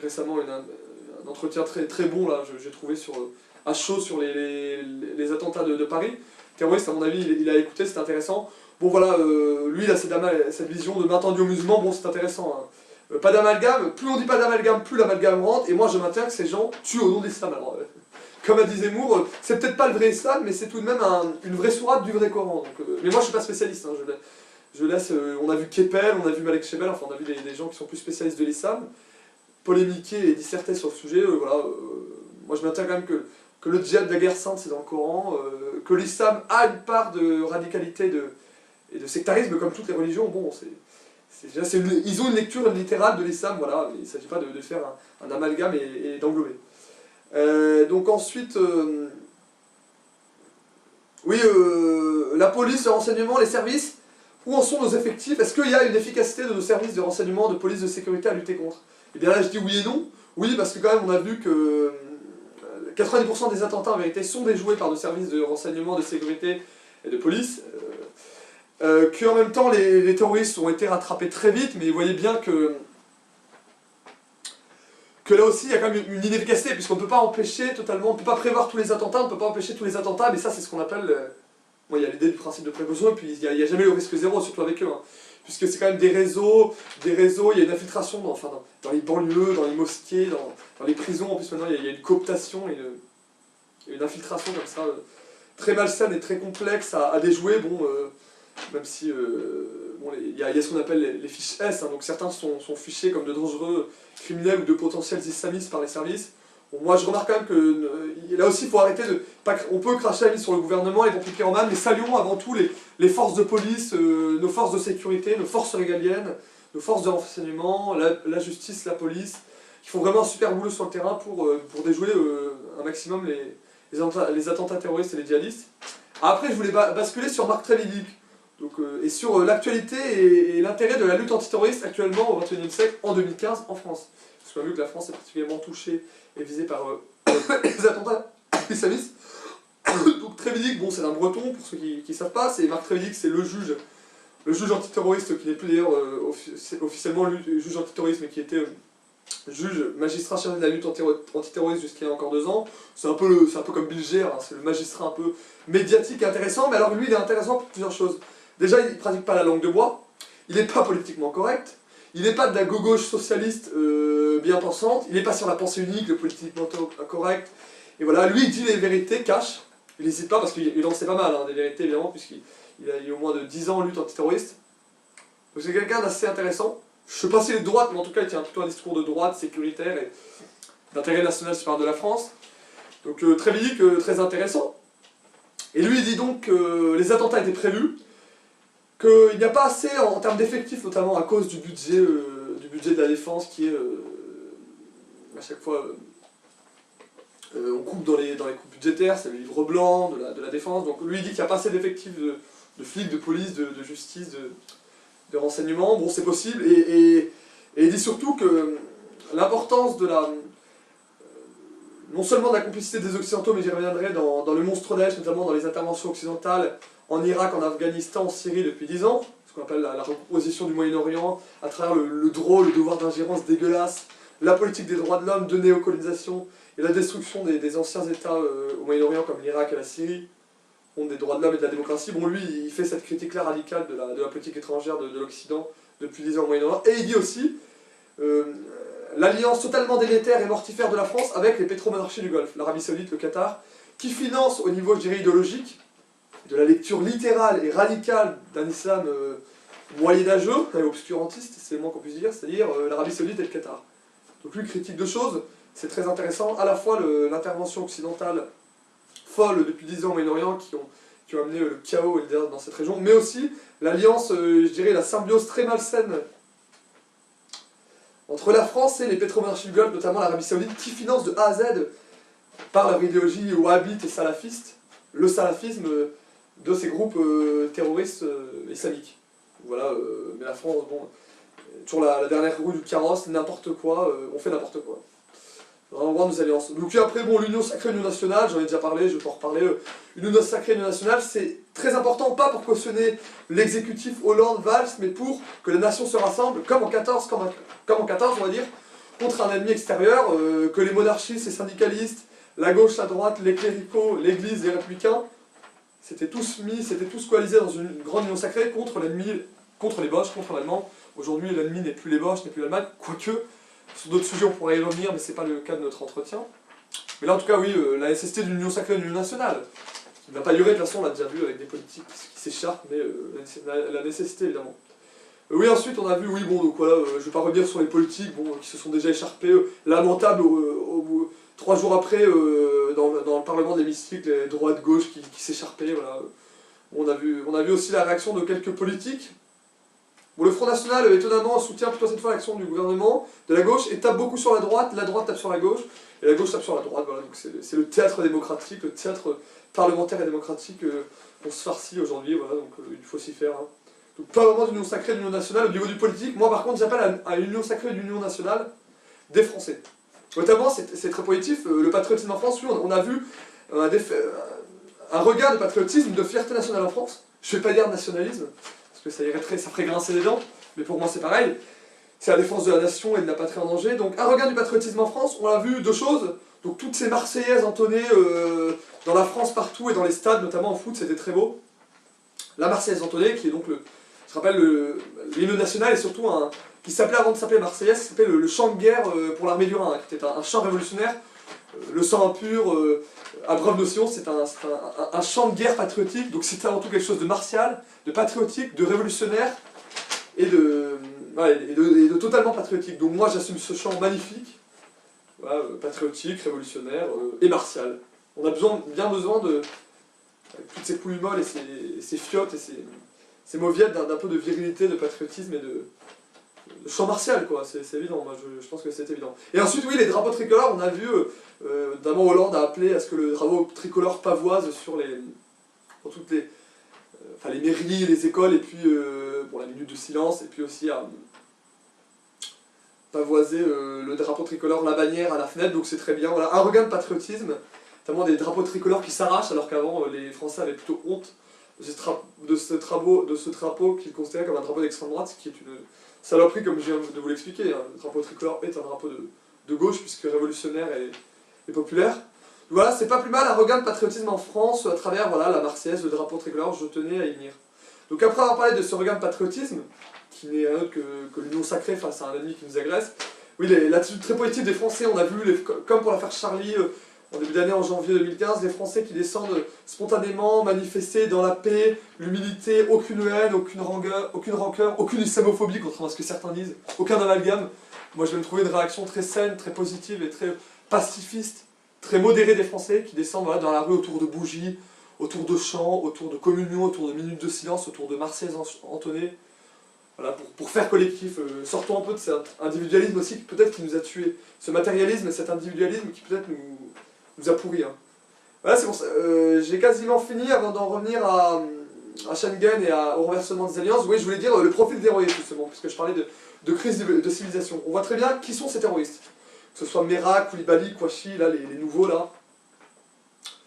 Speaker 1: récemment un entretien très bon, là, j'ai trouvé à chaud sur les attentats de Paris. Terroriste, à mon avis, il a écouté, c'est intéressant. Bon voilà, lui il a cette vision de main tendue aux musulmans, bon c'est intéressant. Hein. Pas d'amalgame, plus on dit pas d'amalgame, plus l'amalgame rentre, et moi je maintiens que ces gens tuent au nom de l'islam. Alors, comme a dit Zemmour, c'est peut-être pas le vrai islam, mais c'est tout de même une vraie sourate du vrai Coran. Donc, mais moi je suis pas spécialiste, hein, je laisse, on a vu Keppel, on a vu Malek Chebel, enfin on a vu des gens qui sont plus spécialistes de l'islam, polémiquer et disserter sur le sujet, voilà. Moi je maintiens quand même que le djihad de la guerre sainte c'est dans le Coran, que l'islam a une part de radicalité et de sectarisme comme toutes les religions, bon ils ont une lecture littérale de l'islam, voilà, il ne s'agit pas de faire un amalgame et d'englober. Donc ensuite, oui, la police, le renseignement, les services, où en sont nos effectifs? Est-ce qu'il y a une efficacité de nos services de renseignement, de police, de sécurité à lutter contre? Et bien là je dis oui et non. Oui parce que quand même on a vu que 90% des attentats en vérité sont déjoués par nos services de renseignement, de sécurité et de police. Qu'en même temps les terroristes ont été rattrapés très vite, mais vous voyez bien que là aussi il y a quand même une inefficacité, puisqu'on ne peut pas empêcher totalement, on ne peut pas prévoir tous les attentats, on ne peut pas empêcher tous les attentats, mais ça c'est ce qu'on appelle... Bon, il y a l'idée du principe de précaution, et puis il n'y a jamais le risque zéro, surtout avec eux. Hein. Puisque c'est quand même des réseaux, il y a une infiltration dans les banlieues, dans les mosquées, dans les prisons, en plus maintenant il y a une cooptation et une infiltration comme ça, très malsaine et très complexe à déjouer, bon, même si bon, il y a ce qu'on appelle les fiches S, hein, donc certains sont fichés comme de dangereux criminels ou de potentiels islamistes par les services. Bon, moi je remarque quand même que là aussi il faut arrêter de... On peut cracher la mise sur le gouvernement, les pompiers en manne, mais saluons avant tout les forces de police, nos forces de sécurité, nos forces régaliennes, nos forces de renseignement, la justice, la police, qui font vraiment un super boulot sur le terrain pour déjouer un maximum les attentats terroristes et les djihadistes. Après je voulais basculer sur Marc Trévidic, donc, et sur l'actualité et l'intérêt de la lutte antiterroriste actuellement au XXIe siècle, en 2015, en France. Parce qu'on a vu que la France est particulièrement touchée et visée par les attentats islamistes. Donc Trévidic, bon c'est un breton, pour ceux qui ne savent pas, Marc Trévidic c'est le juge antiterroriste qui n'est plus d'ailleurs officiellement juge antiterroriste, mais qui était juge magistrat chargé de la lutte antiterroriste jusqu'il y a encore 2 ans. C'est un peu comme Bill Gere, hein, c'est le magistrat un peu médiatique et intéressant, mais alors lui il est intéressant pour plusieurs choses. Déjà il ne pratique pas la langue de bois, il n'est pas politiquement correct, il n'est pas de la gauche socialiste bien pensante, il n'est pas sur la pensée unique, le politiquement correct, et voilà, lui il dit les vérités, cash, il n'hésite pas parce qu'il en sait pas mal, hein, des vérités évidemment, puisqu'il a eu au moins de 10 ans en lutte antiterroriste. Donc c'est quelqu'un d'assez intéressant. Je ne sais pas s'il est de droite, mais en tout cas il tient plutôt un discours de droite, sécuritaire et d'intérêt national si je parle de la France. Donc Trévidic, très intéressant. Et lui il dit donc que les attentats étaient prévus, qu'il n'y a pas assez en termes d'effectifs, notamment à cause du budget de la défense qui est à chaque fois... on coupe dans les coupes budgétaires, c'est le livre blanc de la défense, donc lui il dit qu'il n'y a pas assez d'effectifs de flics, de police, de justice, de renseignement, bon c'est possible, et il dit surtout que l'importance de non seulement de la complicité des Occidentaux, mais j'y reviendrai dans le monstre neige, notamment dans les interventions occidentales en Irak, en Afghanistan, en Syrie depuis 10 ans, ce qu'on appelle la recomposition du Moyen-Orient, à travers le droit, le devoir d'ingérence dégueulasse, la politique des droits de l'homme, de néocolonisation, et la destruction des anciens États au Moyen-Orient comme l'Irak et la Syrie, des droits de l'homme et de la démocratie. Bon lui, il fait cette critique-là radicale de la politique étrangère de l'Occident depuis 10 ans au Moyen-Orient, et il dit aussi l'alliance totalement délétère et mortifère de la France avec les pétromonarchies du Golfe, l'Arabie Saoudite, le Qatar, qui financent au niveau, je dirais, idéologique, de la lecture littérale et radicale d'un islam moyenâgeux, et obscurantiste, c'est le moins qu'on puisse dire, c'est-à-dire l'Arabie Saoudite et le Qatar. Donc lui critique 2 choses, c'est très intéressant, à la fois l'intervention occidentale folle depuis 10 ans au Moyen-Orient qui ont amené le chaos et le désordre dans cette région, mais aussi l'alliance, je dirais la symbiose très malsaine entre la France et les pétromonarchies du Golfe, notamment l'Arabie Saoudite, qui finance de A à Z par leur idéologie wahhabite et salafiste, le salafisme de ces groupes terroristes islamiques. Voilà, mais la France, bon, toujours la dernière roue du carrosse, n'importe quoi, on fait n'importe quoi. On va voir nos alliances. Donc puis après, bon, l'union sacrée, l'union nationale, j'en ai déjà parlé, je vais pas en reparler. Une union sacrée, l'union nationale, c'est très important, pas pour cautionner l'exécutif Hollande-Valls, mais pour que les nations se rassemblent, comme en 14, on va dire, contre un ennemi extérieur, que les monarchistes, les syndicalistes, la gauche, la droite, les cléricaux, l'église, les républicains, s'étaient tous coalisés dans une grande union sacrée contre l'ennemi, contre les Boches, contre l'Allemand. Aujourd'hui, l'ennemi n'est plus les Boches, n'est plus l'Allemagne, quoique, sur d'autres sujets on pourrait y revenir, mais c'est pas le cas de notre entretien. Mais là, en tout cas, oui, la nécessité d'une union sacrée et d'une union nationale. Il n'a pas duré, de toute façon, on l'a déjà vu avec des politiques qui s'écharpent, mais la nécessité, évidemment. Oui, ensuite, on a vu, oui, bon, donc voilà, je vais pas revenir sur les politiques, bon, qui se sont déjà écharpés, lamentables, 3 jours après, dans le Parlement de l'hémicycle, les droite-gauche qui s'écharpaient, voilà. On a vu aussi la réaction de quelques politiques. Bon, le Front National, étonnamment, soutient plutôt cette fois l'action du gouvernement, de la gauche, et tape beaucoup sur la droite tape sur la gauche, et la gauche tape sur la droite, voilà, donc c'est le théâtre démocratique, le théâtre parlementaire et démocratique qu'on se farcit aujourd'hui, voilà, donc il faut s'y faire. Hein. Donc pas vraiment d'union sacrée, d'union nationale, au niveau du politique, moi par contre j'appelle à une union sacrée et une union nationale des Français. Notamment, c'est très positif, le patriotisme en France, oui, on a vu un regard de patriotisme, de fierté nationale en France, je ne vais pas dire nationalisme, parce que ça ferait grincer les dents, mais pour moi c'est pareil, c'est la défense de la nation et de la patrie en danger. Donc un regard du patriotisme en France, on a vu 2 choses, donc toutes ces Marseillaises entonnées dans la France partout et dans les stades, notamment en foot, c'était très beau. La Marseillaise entonnée, qui est donc, je rappelle, l'hymne national et surtout qui s'appelait avant de s'appeler Marseillaise, qui s'appelait le chant de guerre pour l'armée du Rhin, qui était un chant révolutionnaire, le sang impur, à brave notion, c'est un chant de guerre patriotique, donc c'était avant tout quelque chose de martial, de patriotique, de révolutionnaire et de totalement patriotique. Donc moi j'assume ce chant magnifique, voilà, patriotique, révolutionnaire et martial. On a bien besoin de, avec toutes ces couilles molles et ces fiottes et ces mauviettes d'un peu de virilité, de patriotisme et de chant martial, quoi, c'est évident, moi je pense que c'est évident. Et ensuite, oui, les drapeaux tricolores, on a vu, notamment Hollande a appelé à ce que le drapeau tricolore pavoise pour toutes les mairies, les écoles, et puis bon, la minute de silence, et puis aussi à pavoiser le drapeau tricolore, la bannière à la fenêtre, donc c'est très bien. Voilà, un regain de patriotisme, notamment des drapeaux tricolores qui s'arrachent, alors qu'avant les Français avaient plutôt honte de ce drapeau qu'ils considéraient comme un drapeau d'extrême droite, ce qui est une saloperie, comme je viens de vous l'expliquer. Hein. Le drapeau tricolore est un drapeau de gauche, puisque révolutionnaire et populaire. Voilà, c'est pas plus mal un regain de patriotisme en France à travers voilà, la Marseillaise, le drapeau tricolore, je tenais à y venir. Donc après avoir parlé de ce regain de patriotisme, qui n'est rien d'autre que l'union sacrée face à un ennemi qui nous agresse, oui, l'attitude très positive des Français, on a vu, comme pour l'affaire Charlie, en début d'année, en janvier 2015, les Français qui descendent spontanément, manifester dans la paix, l'humilité, aucune haine, aucune rancœur, aucune islamophobie, contrairement à ce que certains disent, aucun amalgame. Moi je vais me trouver une réaction très saine, très positive et très pacifiste, très modérée des Français qui descendent voilà, dans la rue autour de bougies, autour de chants, autour de communion, autour de minutes de silence, autour de Marseillaise entonnées. Voilà, pour faire collectif, sortons un peu de cet individualisme aussi peut-être qui nous a tués. Ce matérialisme et cet individualisme qui peut-être nous a pourris. Hein. Voilà, c'est bon, j'ai quasiment fini avant d'en revenir à Schengen et au renversement des alliances. Oui, je voulais dire le profil terroriste justement, puisque je parlais de crise de civilisation. On voit très bien qui sont ces terroristes. Que ce soit Merak, Koulibaly, Kouachi, là, les nouveaux là.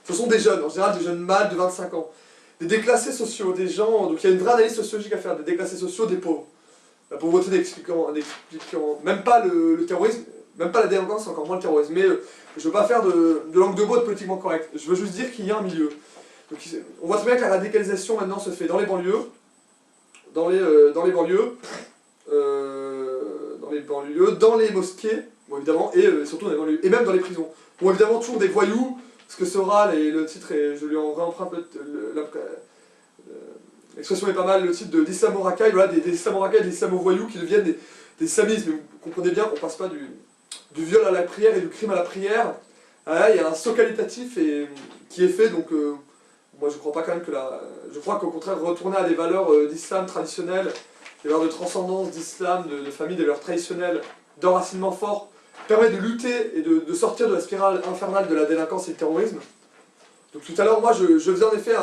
Speaker 1: Ce sont des jeunes, en général des jeunes mâles de 25 ans. Des déclassés sociaux, des gens, donc il y a une vraie analyse sociologique à faire, des déclassés sociaux, des pauvres. La pauvreté n'expliquant même pas le terrorisme, même pas la délinquance, encore moins le terrorisme. Mais je ne veux pas faire de langue de bois de politiquement correct. Je veux juste dire qu'il y a un milieu. Donc, on voit très bien que la radicalisation maintenant se fait dans les banlieues, dans les mosquées, bon, évidemment, et surtout dans les banlieues, et même dans les prisons. Bon, évidemment, toujours des voyous, ce que sera, le titre, et je lui en réemprunte l'expression est pas mal, le titre d'islamo-racaille, voilà, des islamo-racailles, des islamo-voyous qui deviennent des islamistes. Mais vous comprenez bien qu'on passe pas du viol à la prière et du crime à la prière. Là, il y a un saut qualitatif qui est fait, donc moi je crois pas quand même je crois qu'au contraire, retourner à des valeurs d'islam traditionnelles, des valeurs de transcendance d'islam, de famille, des valeurs traditionnelles, d'enracinement fort, permet de lutter et de sortir de la spirale infernale de la délinquance et le terrorisme. Donc tout à l'heure, moi, je faisais en effet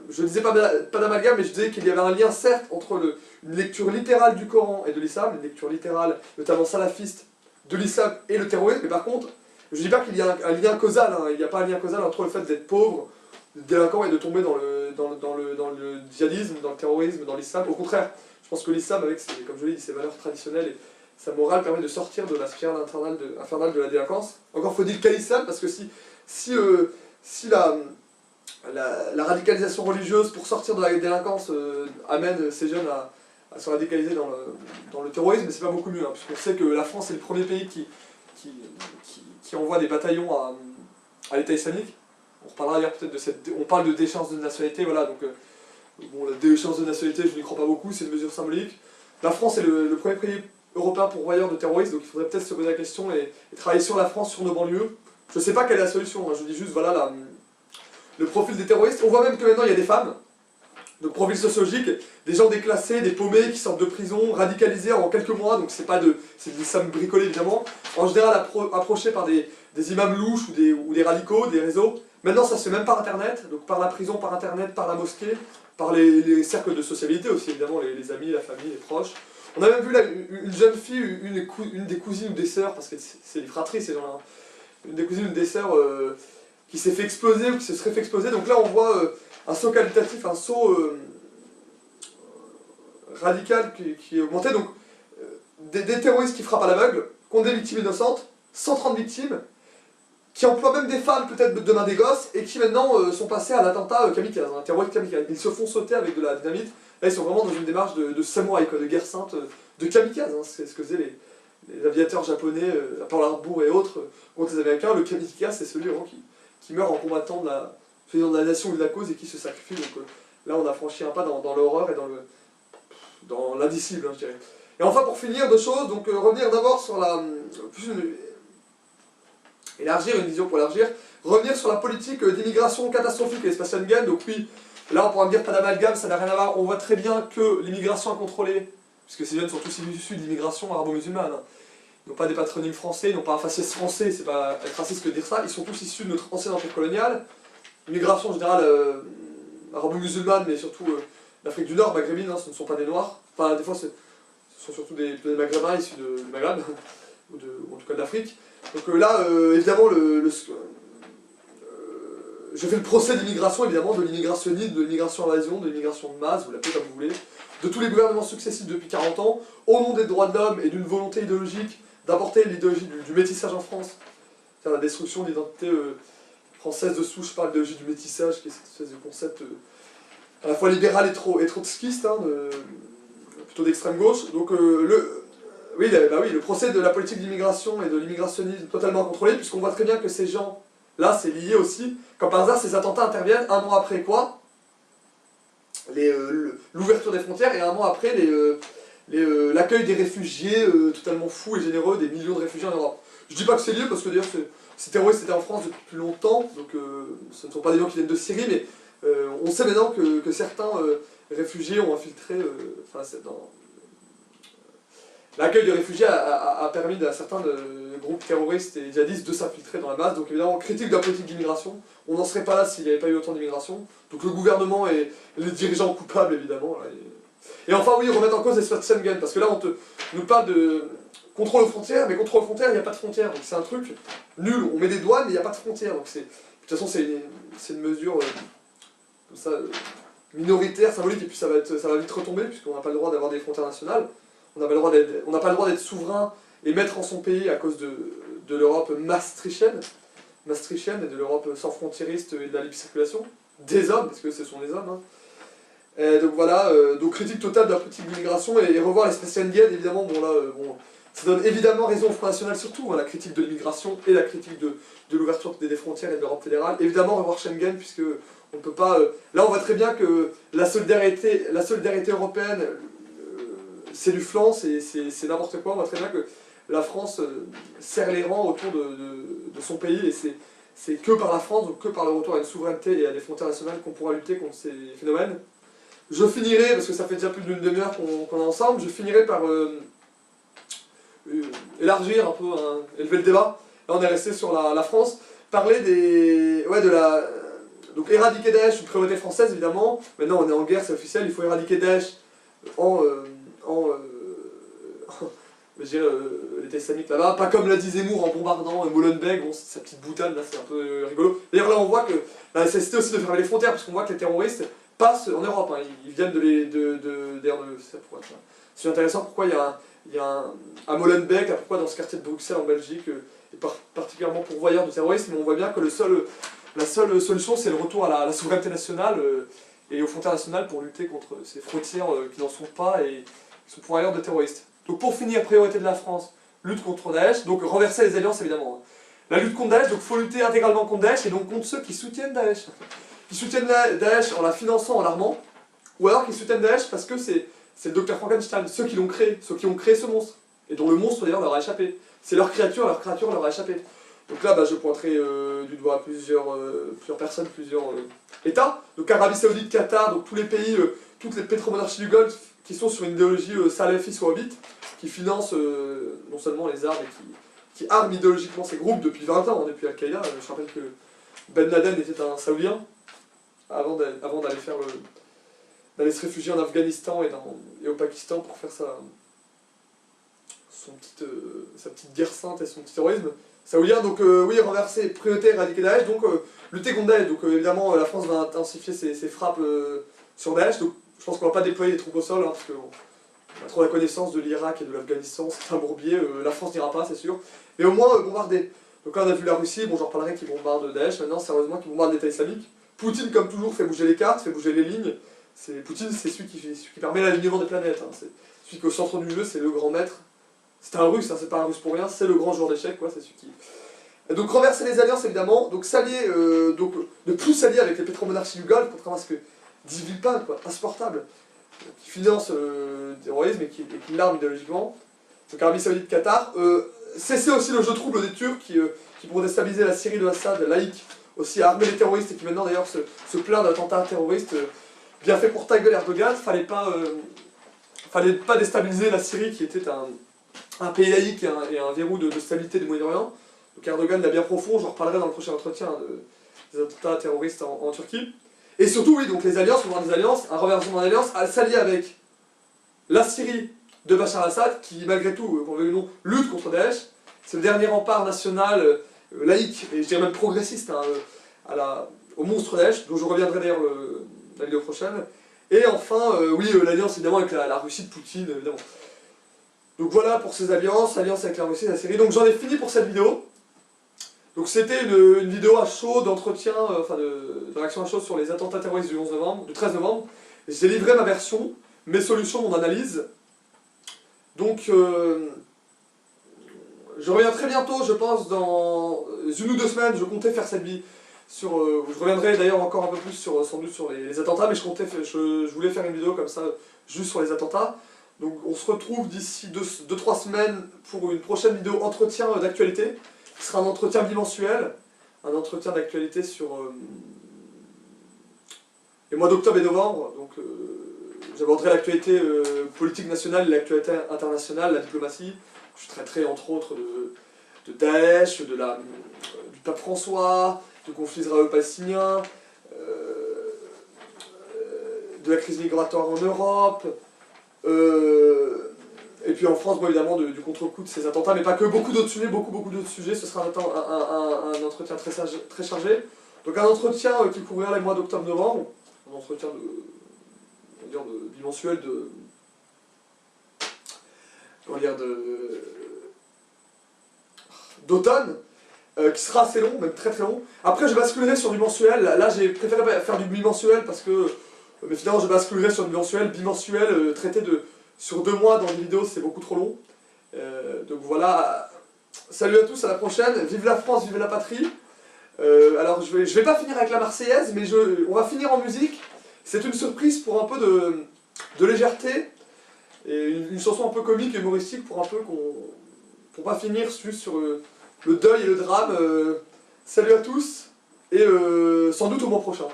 Speaker 1: je disais pas d'amalgame, mais je disais qu'il y avait un lien, certes, entre une lecture littérale du Coran et de l'islam, une lecture littérale, notamment salafiste, de l'islam et le terrorisme, mais par contre, je dis pas qu'il y a un lien causal, hein, il n'y a pas un lien causal entre le fait d'être pauvre, délinquant et de tomber dans le djihadisme, dans le terrorisme, dans l'islam. Au contraire, je pense que l'islam, avec comme je l'ai dit, ses valeurs traditionnelles et sa morale, permet de sortir de la spirale infernale de la délinquance. Encore faut-il qu'à l'islam, parce que si la radicalisation religieuse pour sortir de la délinquance amène ces jeunes à se radicaliser dans le terrorisme, c'est pas beaucoup mieux, hein, puisqu'on sait que la France est le premier pays qui envoie des bataillons à l'État islamique. On reparlera d'ailleurs peut-être on parle de déchéance de nationalité, voilà, donc bon, la déchéance de nationalité, je n'y crois pas beaucoup, c'est une mesure symbolique. La France est le premier pays européen pourvoyeur de terroristes, donc il faudrait peut-être se poser la question et travailler sur la France, sur nos banlieues. Je sais pas quelle est la solution, hein, je dis juste, voilà, le profil des terroristes. On voit même que maintenant il y a des femmes, donc profil sociologique, des gens déclassés, des paumés qui sortent de prison, radicalisés en quelques mois, donc c'est de l'islam bricolé évidemment, en général approchés par des imams louches ou des radicaux, des réseaux. Maintenant ça se fait même par internet, donc par la prison, par internet, par la mosquée, par les cercles de sociabilité aussi évidemment, les amis, la famille, les proches. On a même vu là une jeune fille, une des cousines ou des sœurs, parce que c'est des fratries ces gens-là, une des cousines ou des sœurs qui s'est fait exploser ou qui se serait fait exploser. Donc là on voit un saut qualitatif, un saut radical qui est augmenté. Donc des terroristes qui frappent à l'aveugle, contre des victimes innocentes, 130 victimes, qui emploient même des femmes, peut-être demain des gosses, et qui maintenant sont passés à l'attentat kamikaze, un terroriste kamikaze. Ils se font sauter avec de la dynamite. Là ils sont vraiment dans une démarche de samouraï, de guerre sainte, de kamikaze. Hein. C'est ce que faisaient les aviateurs japonais, à Pearl Harbor et autres, contre les Américains. Le kamikaze, c'est celui vraiment qui meurt en combattant faisant de la nation ou de la cause et qui se sacrifie. Donc là on a franchi un pas dans l'horreur et dans l'indicible, hein, je dirais. Et enfin pour finir, deux choses, donc revenir d'abord sur élargir une vision pour élargir, revenir sur la politique d'immigration catastrophique et l'espace Schengen. Donc oui, là on pourra me dire pas d'amalgame, ça n'a rien à voir, on voit très bien que l'immigration incontrôlée, puisque ces jeunes sont tous issus d'immigration arabo-musulmane, hein. Ils n'ont pas des patronymes français, ils n'ont pas un faciès français, c'est pas être raciste que de dire ça, ils sont tous issus de notre ancien empire colonial. Immigration en général arabo-musulmane, mais surtout l'Afrique du Nord, maghrébine, hein, ce ne sont pas des noirs. Enfin, des fois, ce sont surtout des maghrébins issus du Maghreb, ou en tout cas de l'Afrique. Donc là, évidemment, je fais le procès d'immigration, évidemment, de l'immigrationnisme, de l'immigration invasion, de l'immigration de masse, vous l'appelez comme vous voulez, de tous les gouvernements successifs depuis 40 ans, au nom des droits de l'homme et d'une volonté idéologique d'apporter l'idéologie du métissage en France, c'est-à-dire la destruction de l'identité française de souche par l'idéologie du métissage, qui est cette espèce de concept à la fois libéral et trotskiste, hein, plutôt d'extrême gauche. Donc le procès de la politique d'immigration et de l'immigrationnisme totalement incontrôlé, puisqu'on voit très bien que ces gens-là, c'est lié aussi, comme par hasard, ces attentats interviennent un mois après quoi, l'ouverture des frontières, et un mois après l'accueil des réfugiés totalement fous et généreux, des millions de réfugiés en Europe. Je dis pas que c'est lié, parce que d'ailleurs ces terroristes étaient en France depuis plus longtemps, donc ce ne sont pas des gens qui viennent de Syrie, mais on sait maintenant que certains réfugiés ont infiltré, l'accueil des réfugiés a permis à certains groupes terroristes et djihadistes de s'infiltrer dans la masse. Donc évidemment, critique de la politique d'immigration. On n'en serait pas là s'il n'y avait pas eu autant d'immigration. Donc le gouvernement et les dirigeants coupables, évidemment. Là, et enfin, oui, remettre en cause l'espace Schengen. Parce que là, on nous parle de contrôle aux frontières, mais contrôle aux frontières, il n'y a pas de frontières. Donc c'est un truc nul. On met des douanes, mais il n'y a pas de frontières. Donc de toute façon, c'est une mesure comme ça, minoritaire, symbolique, et puis ça va vite retomber, puisqu'on n'a pas le droit d'avoir des frontières nationales. On n'a pas le droit d'être souverain et maître en son pays à cause de l'Europe maastrichtienne et de l'Europe sans frontiériste et de la libre circulation des hommes, parce que ce sont des hommes. Hein. Et donc voilà, donc critique totale de la politique d'immigration et revoir l'espace Schengen, évidemment, ça donne évidemment raison au Front National surtout, hein, la critique de l'immigration et la critique de l'ouverture des frontières et de l'Europe fédérale. Évidemment revoir Schengen, puisque on ne peut pas... là on voit très bien que la solidarité européenne, c'est du flanc, c'est n'importe quoi. On voit très bien que la France serre les rangs autour de son pays, et c'est que par la France, donc que par le retour à une souveraineté et à des frontières nationales qu'on pourra lutter contre ces phénomènes. Je finirai, parce que ça fait déjà plus d'une demi-heure qu'on est ensemble, je finirai par élargir un peu, hein, élever le débat. Là on est resté sur la France, parler des... ouais, de la... Donc éradiquer Daesh, une priorité française évidemment. Maintenant on est en guerre, c'est officiel, il faut éradiquer Daesh en... je dirais l'État islamique là-bas, pas comme l'a dit Zemmour en bombardant Molenbeek, bon c'est sa petite boutade là, c'est un peu rigolo. D'ailleurs là on voit que la nécessité aussi de fermer les frontières, parce qu'on voit que les terroristes passent en Europe, hein. Ils viennent c'est intéressant pourquoi il y a à Molenbeek, là, pourquoi dans ce quartier de Bruxelles en Belgique, est particulièrement pourvoyeur de terrorisme, mais on voit bien que la seule solution c'est le retour à la souveraineté nationale et aux frontières nationales pour lutter contre ces frontières qui n'en sont pas et qui sont pourvoyeurs de terroristes. Donc pour finir, priorité de la France, lutte contre Daesh, donc renverser les alliances évidemment. La lutte contre Daesh, donc il faut lutter intégralement contre Daesh et donc contre ceux qui soutiennent Daesh. Qui soutiennent Daesh en la finançant, en l'armant, ou alors qui soutiennent Daesh parce que c'est le docteur Frankenstein, ceux qui l'ont créé, ceux qui ont créé ce monstre, et dont le monstre d'ailleurs leur a échappé. C'est leur créature leur a échappé. Donc là, je pointerai du doigt plusieurs personnes, plusieurs États. Donc Arabie Saoudite, Qatar, donc tous les pays, toutes les pétromonarchies du Golfe qui sont sur une idéologie salafiste wahhabite, qui financent non seulement les armes, et qui arment idéologiquement ces groupes depuis 20 ans, hein, depuis Al-Qaïda. Je rappelle que Ben Laden était un Saoudien, avant d'aller se réfugier en Afghanistan et au Pakistan pour faire sa petite guerre sainte et son petit terrorisme saoudien. Donc oui, renverser, priorité, éradiquer Daesh, donc lutter contre Daesh. Donc évidemment la France va intensifier ses frappes sur Daesh. Donc je pense qu'on va pas déployer des troupes au sol, hein, parce qu'on a trop la connaissance de l'Irak et de l'Afghanistan, c'est un bourbier, la France n'ira pas, c'est sûr. Mais au moins bombarder. Donc là on a vu la Russie, bon j'en reparlerai, qui bombarde Daesh, maintenant sérieusement qui bombarde l'État islamique. Poutine, comme toujours, fait bouger les cartes, fait bouger les lignes. Poutine, c'est celui qui permet l'alignement des planètes. Hein. C'est celui qui est au centre du jeu, c'est le grand maître. C'est un russe, hein, c'est pas un russe pour rien, c'est le grand joueur d'échecs, quoi, c'est celui qui... Et donc renverser les alliances évidemment, donc s'allier, donc ne plus s'allier avec les pétromonarchies du Golfe, contrairement à ce que dit Villepin, quoi, insupportable, qui finance le terrorisme et qui l'arme idéologiquement. Donc Arabie Saoudite, Qatar, cesser aussi le jeu trouble des Turcs qui pourront déstabiliser la Syrie de Assad, laïque, aussi armer les terroristes et qui maintenant d'ailleurs se plaint d'attentats terroristes bien fait pour ta gueule Erdogan. Fallait pas déstabiliser la Syrie qui était un pays laïque et un verrou de stabilité du Moyen-Orient. Donc Erdogan l'a bien profond, j'en reparlerai dans le prochain entretien des attentats terroristes en Turquie. Et surtout, oui, donc les alliances, on va voir des alliances, un renversement d'alliance, à s'allier avec la Syrie de Bachar al-Assad, qui malgré tout, qu'on veuille ou non, lutte contre Daesh. C'est le dernier rempart national, laïque, et je dirais même progressiste, hein, au monstre Daesh, dont je reviendrai d'ailleurs la vidéo prochaine. Et enfin, oui, l'alliance évidemment avec la Russie de Poutine, évidemment. Donc voilà pour ces alliances, alliance avec la Russie et la Syrie. Donc j'en ai fini pour cette vidéo. Donc c'était une vidéo à chaud d'entretien, de réaction à chaud sur les attentats terroristes du 13 novembre. J'ai livré ma version, mes solutions, mon analyse. Donc je reviens très bientôt, je pense, dans 1 ou 2 semaines, je comptais faire cette vidéo. Je reviendrai d'ailleurs encore un peu plus sans doute sur les attentats, mais je voulais faire une vidéo comme ça, juste sur les attentats. Donc on se retrouve d'ici 2-3 semaines pour une prochaine vidéo entretien d'actualité, qui sera un entretien bimensuel, un entretien d'actualité sur les mois d'octobre et novembre. Donc j'aborderai l'actualité politique nationale, l'actualité internationale, la diplomatie. Je traiterai entre autres de Daesh, du pape François, du conflit israélo-palestinien, de la crise migratoire en Europe, et puis en France, bon, évidemment, du contre-coup de ces attentats, mais pas que, beaucoup d'autres sujets, beaucoup d'autres sujets. Ce sera un entretien très chargé. Donc un entretien qui couvrira les mois d'octobre-novembre, un entretien bimensuel d'automne, qui sera assez long, même très long. Après je basculerai sur du mensuel, là j'ai préféré faire du bimensuel parce que, mais finalement je basculerai sur du bimensuel, traité sur 2 mois dans une vidéo c'est beaucoup trop long. Donc voilà, salut à tous, à la prochaine, vive la France, vive la patrie. Alors je vais pas finir avec la Marseillaise, mais on va finir en musique. C'est une surprise pour un peu de légèreté, et une chanson un peu comique et humoristique pour un peu pour pas finir juste sur le deuil et le drame. Salut à tous, et sans doute au mois prochain.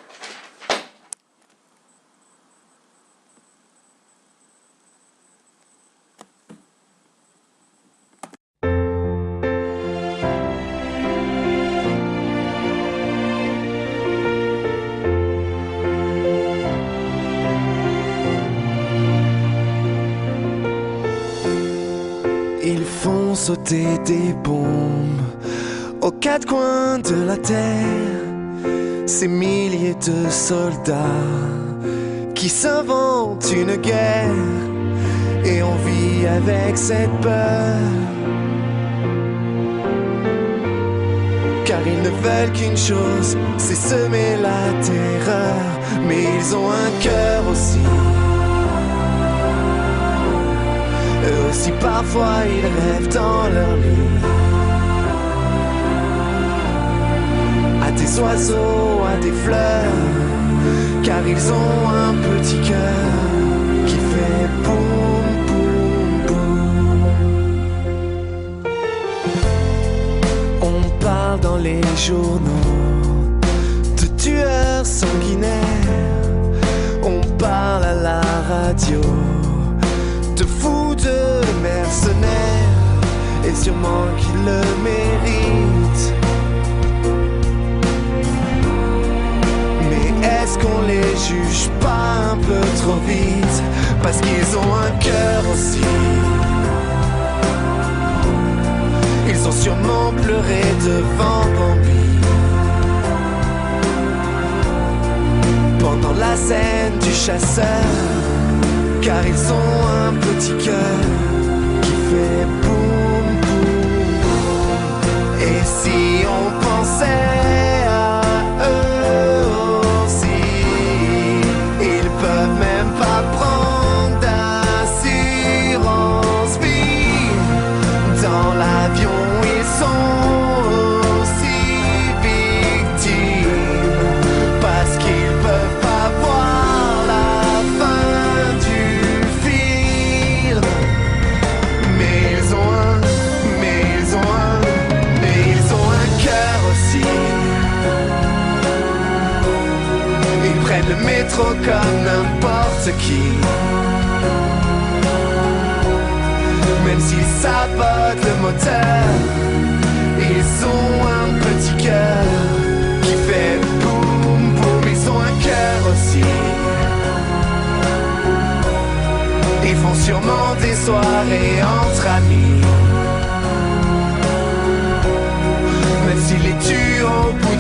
Speaker 2: sauter des bombes aux quatre coins de la terre. Ces milliers de soldats qui s'inventent une guerre, et on vit avec cette peur, car ils ne veulent qu'une chose, c'est semer la terreur. Mais ils ont un cœur aussi. Eux aussi parfois ils rêvent dans leur lit à des oiseaux, à des fleurs, car ils ont un petit cœur qui fait boum boum boum. On parle dans les journaux de tueurs sanguinaires, on parle à la radio de fous, de mercenaires, et sûrement qu'ils le méritent. Mais est-ce qu'on les juge pas un peu trop vite, parce qu'ils ont un cœur aussi? Ils ont sûrement pleuré devant Bambi pendant la scène du chasseur, car ils ont un petit cœur qui fait boum boum boum. Et si on pensait à eux aussi, ils peuvent même pas prendre d'assurance vie. Dans l'avion ils sont aussi victimes, parce qu'ils peuvent pas voir la fin du film. Mais ils ont un cœur aussi. Ils prennent le métro comme n'importe qui, même s'ils sabotent le moteur. Ils ont un petit cœur qui fait boum boum. Ils ont un cœur aussi. Ils font sûrement des soirées entre amis, même s'ils les tuent au bout